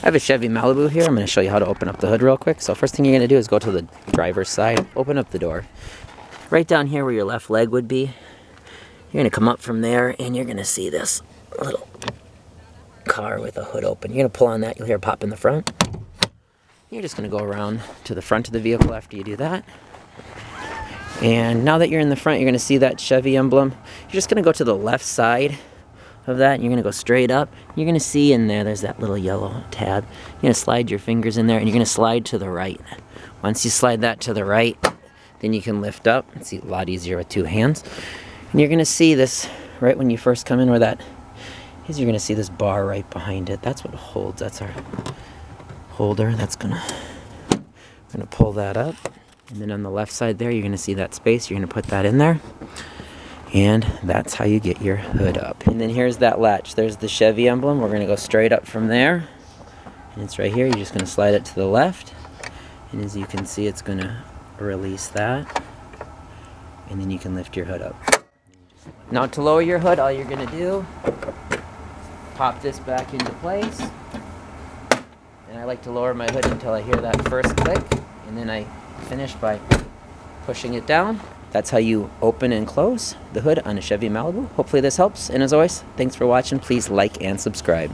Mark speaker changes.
Speaker 1: I have a Chevy Malibu here. I'm going to show you how to open up the hood real quick. So first thing you're going to do is go to the driver's side, open up the door. Right down here where your left leg would be, you're going to come up from there and you're going to see this little car with a hood open. You're going to pull on that, you'll hear it pop in the front. You're just going to go around to the front of the vehicle after you do that. And now that you're in the front, you're going to see that Chevy emblem. You're just going to go to the left side of that, and you're going to go straight up. You're going to see in there's that little yellow tab. You're going to slide your fingers in there, and you're going to slide to the right. Once you slide that to the right, then you can lift up. It's a lot easier with two hands. And you're going to see this right when you first come in where that is. You're going to see this bar right behind it. That's what holds. That's our holder. That's we're going to pull that up. And then on the left side there, you're going to see that space. You're going to put that in there. And that's how you get your hood up. And then here's that latch. There's the Chevy emblem. We're going to go straight up from there. And it's right here. You're just going to slide it to the left. And as you can see, it's going to release that. And then you can lift your hood up. Now to lower your hood, all you're going to do, pop this back into place. And I like to lower my hood until I hear that first click. And then I finish by pushing it down. That's how you open and close the hood on a Chevy Malibu. Hopefully this helps. And as always, thanks for watching. Please like and subscribe.